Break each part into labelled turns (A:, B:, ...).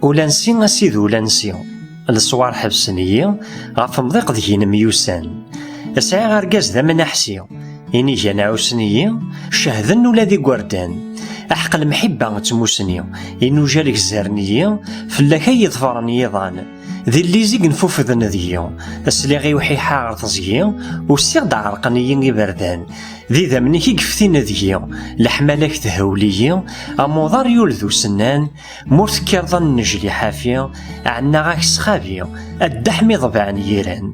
A: ولا نسي أسيد ولا نسي الصوار حبسني غف مضيق ذهين ميوسان أسعي غرقاز ذا من أحسي إني جانا عوسني شهدن ولا ذي قردان أحق المحبة تموسني إنو جالك زارني فلاكي يظفرني يضان ذي اللي زيق نفوفذن ذي أسليغي وحي حاغر تزيي وسيغ عرقني يبردان ذي ذا مني كي قفتين ذي لحمالك تهولي أموضار يولذو سنان مورت كيرضان نجلي حافية عنا غاك سخابي الدحمي ضبعن ييران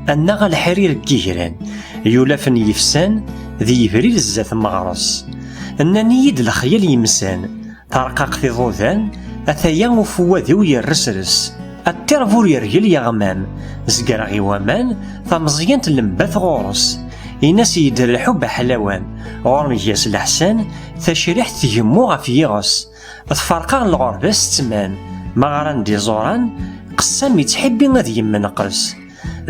A: أنغا الحرير كيهران يولافن يفسان ذي يبريل الزاث مغرس أنني يد الخيال يمسان ترقاق في ضوذان أثيا وفوادي ويرسرس الترفور يرجل يغمام زقرغي ومان فمزيان تلمبث غورس إناس يدر الحب حلوان غورمي ياس الحسان تشريح تجمو غفي يغس تفرقا الغرباس تمان مغران دي زوران قسام يتحبي غادي يمنقص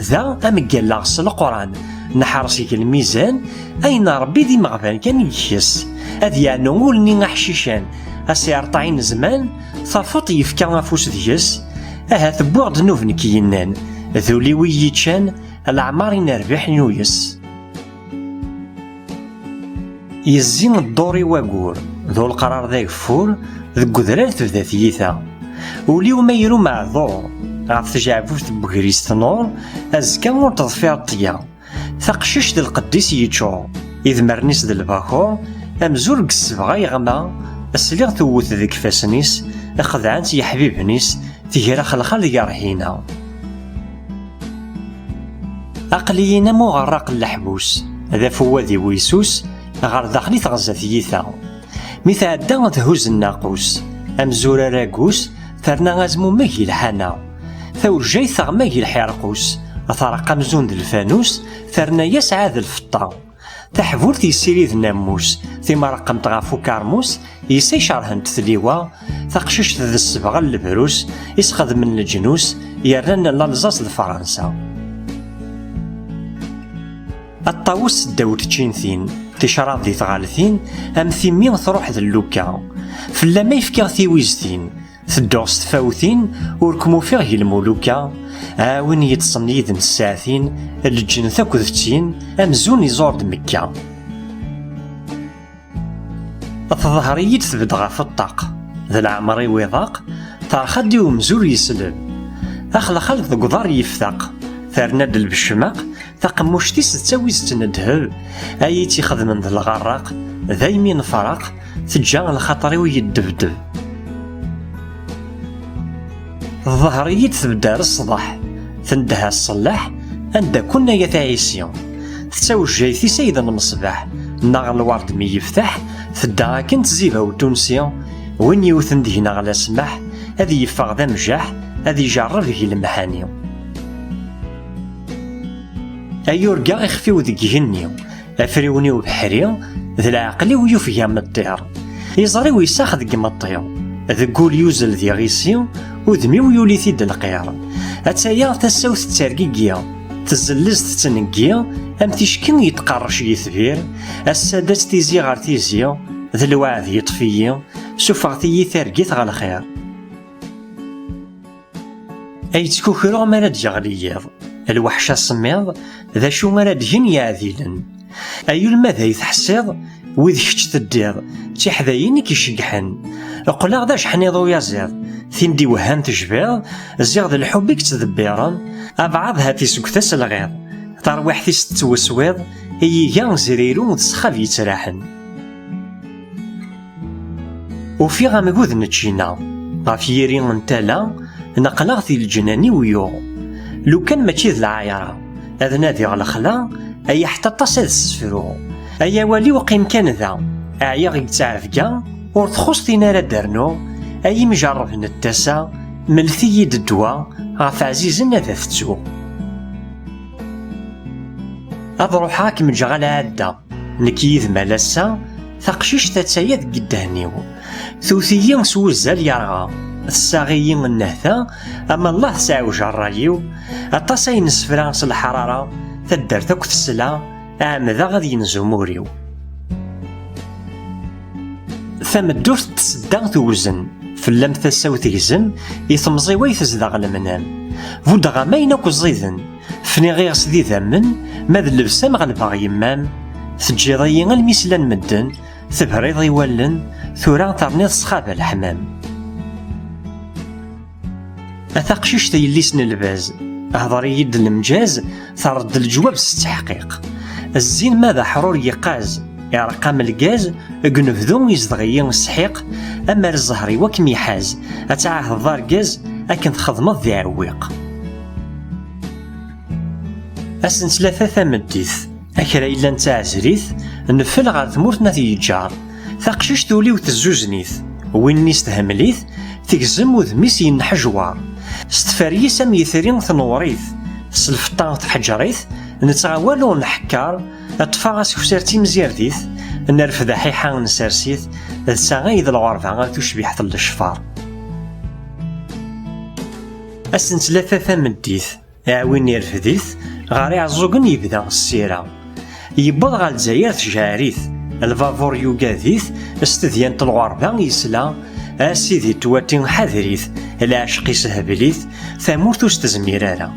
A: ذا أمقال لغس القرآن نحرسيك الميزان أين ربي دي مغفان كان يكيس أذ يعنو ولني غحشيشان أسيرطعين زمان ثافط يفكا غفوس ديس أها ثبوغ نوفن كينان ذولي ويتشان العمار نربح نويس يزين الدوري واقور ذو القرار ذا يفور ذو قدرات ذا ثيثا وليو ما يرو معذور غاف تجعبوت بكريس تنور أزكا ور تضفير الطيا ثقشش ذا القديس يتشور إذ مرنيس ذا الباكور أمزور قصبغا يغما أسليغ ثوث ذيك فاسنيس أخذعنت يا حبيبنيس تيجرا خلخال يرهينا أقلينا مو غراق اللحبوس هذا فوادي ويسوس غار داخلي تغزا ثيثا مثل عدا تهوز الناقوس أمزورا راقوس ثرنا غازمو ماهي الحانا ثور جاي ثغماهي الحرقوس أثرق مزون ذي الفانوس ثرنا يسعى ذي الفطا تحفور تيسيري ذي ناموس ثم رقم تغافو كارموس يسي شرهن تثليوا ثقشش ذي السبغة البروس يسخذ من الجنوس يرن لالزاز لفرنسا الطاووس داود تشينثين تشراب ذي ثغالثين أم ثيمين تروح ذي اللوكا فلا ما يفكر ثيويزتين ثدوس تفاوثين وركمو فيه المولوكا وين يتصني ذن الساعتين الجن ثاكو ذتين أمزون يزور دمكا الظهرية تبدغ في الطاق ذا العمري ويضاق ترخدي ومزور يسلب أخلا خلف ذا قضار يفتاق ثارناد بالشماق تقموشتيس تساويز تندهب أيتي خدمن ذا الغراق ذا يمين فراق تجا الخطري ويدبدب الظهرية تبدا الصباح تندها الصلاح عند كنا يتعيسيون تساوي جايثي سيدا المصباح ناغ الورد مي يفتح تدا كنت زيبها وتونسيون وين يوثن دهنا على سماح هذي يفاغ ذا مجاح هذي يجرب هي المحاني أيورقا يخفيو ذيك هنيو أفريوني وبحري ذي العقلي ويوفيا من الطير يزري ويساخذ كيما الطير ذقول يوزل ذي غيسيو وذمي ويولي ثيد القير أتايا تساوث الترقيقيا تزلز تتنقيا أم تشكين يتقرش يثبير السادات تيزي غار تيزيا ذي الوعد يطفيا سوفغتي ثرقيت غا الخير أي تكوكرو مراد يغليض الوحشة سميض ذا شو مراد جن يعذيلن أيو الماذا يتحسيض وذ كتش تديض تيحذايني كيشقحن اقلاغ دا شحنيض ويازيض ثين دي وهان تجبيض زيغ الحب يكتذبيرن أبعضها في سكتاس الغيض ترويح في ستوسويض إيجان زريرو وتسخاف يتراحن وفي غامقوذ نتشينا غاف يري نتالا نقلاغ في الجناني ويو لو كان ماشي ذ العايرة هذا نادي على خلا أي حتى تصيد السفرو أي والي وقيم كان ذا أعيا غيك تعرفكا ور تخص تينا راه دارنو أي مجرب نتاسا ملثي يد الدوا غاف عزيزنا ذا فتسو أضروح هاكم جغال عادة نكيذ مالاسا ثقشيش تتسايد قدهنيو ثوثيا سوزال يرغى الساغيين النهثا أما الله ساوج الرايو التصين سفرانس الحرارة تدر تاك تسلا أعمذا غادي ينزو موريو تمدورت تسدا توزن فلام تساو تجزم يثمزيوي تزدغ المنام فودغا ماين كوزيدن فني غير سدي ذمن ماذ اللبسام غلبغ يمام تجيضي الميسلان مدن تبريض يولن ثورا ترنيض صخاب الحمام أثاقشيش يليسن الباز هضري يد المجاز ترد الجواب ستحقيق الزين ماذا حرور يقاز يرقام الجاز قنفذو يزدغيين السحيق أما الزهري وكم يحاز أتعاه الضار جاز أكن تخدمض ذي عويق أسن ثلاثة ثمديث أكرا إلا نتا عزريث نفل غار ثمورتنا تيجار ثاقشيش تولي وتزوزنيث وين نستهمليث تجزم وذميس ينحجوار ستفاري سام يثرين ثنوريث سلفطان تحجريث نتغاولو نحكار أطفاغس كسارتي مزيرديث نرفد حيحا نسارسيث تساغيد الغرفة تشبيح ثل الشفار أسن ثلاثة ثمديث أعوين يرفديث غاري عزوغن يبدا السيرة يبض غال الجزائر تجاريث الفافور يوغاذيث استذيان الغربة يسلا أسيدي تواتين حذريث العشق سهبليث ثمورتو استزميرارا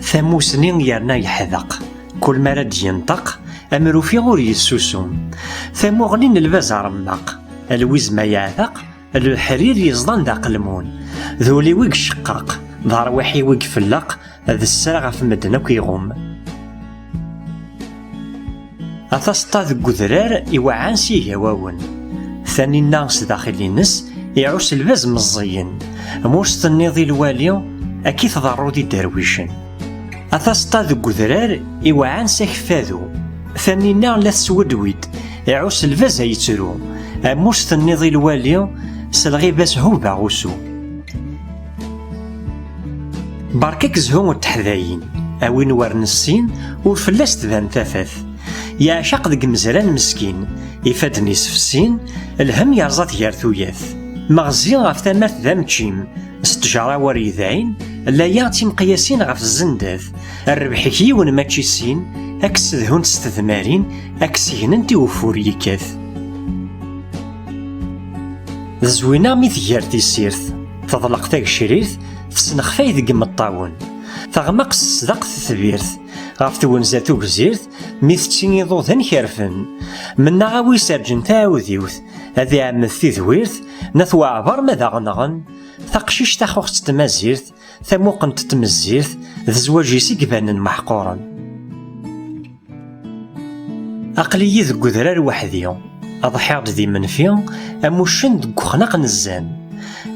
A: ثمو سنين يرنا يحذق كل ما راد ينطق أمرو في غور يسوسوم ثمو غنين البازا رمق الويز ما يعذق الحرير يزضان دا قلمون ذولي ويق شقاق ظهر وحي ويق فلق ذا السرغ في مدنا كيغوم أتسطا ذو قذرار إوعان سيه واون ثاني الناس داخل نس يعوس الباز مزيين موست النيضي الوالي أكيد ضرو دي درويشن أتسطا ذو قذرار إوعان سيخفاذو ثاني النار لا تسودويد يعوس الباز يترو موست النيضي الوالي سلغي باس هو باغوسو باركك زهو التحذاين أوين ورن السين وفلاس تبان تافاث يعشق دق مزران مسكين يفادني سفسين الهم يرزات يارثوياث مغزين غف ثمات ذا متشيم استجارة وريذاين لا يعطي مقياسين غف الزنداث الربح كيون ماتشي السين أكس ذهون تستثمارين أكسيهن انتي وفوري كاث زوينة ميثيارتي السيرث تضلق تاك شريث تسنخفاي ذق مطاون تغمق الصدق تثبيرث غاف تونزاتو بزيرث ميثتيني ضوثن كارفن من نغاوي سارجن تاوذيوث هذي عمث ذويرث نثوى عبر ماذا غنغن ثقشيش تاخوخت تمازيرث ثموقن تتمزيرث ذزواجي سيقبان محقورا أقلي ذو قذرار وحدي أضحير ذي منفي أموشن دقو خناق نزان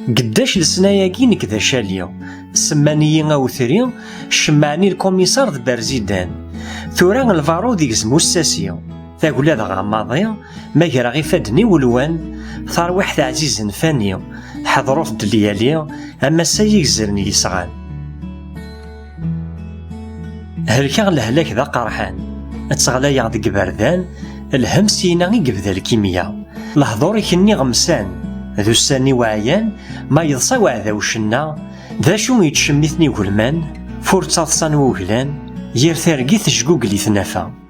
A: قداش لسناياكين كذا شاليو سمانيين أو ثري شمعني الكوميسار ذ بارزيدان ثوران الفارو ديك زموساسيو ثاقول هذا غاماضي ما يرى غي فادني ولوان ثار واحد عزيز فانيو حضروا في الدليالي أما سايق زرني يسغان هلكا الهلاك ذا قرحان اتغلى يعض قبردان الهمسينا يقبذا الكيمياء الهضور يكني غمسان ذو الساني وعيان ما يضصى وعذا وشنا ذا شو يتشمثني قلمان فورتصاصان وغلان يرثارقي تشقوق لي ثنافا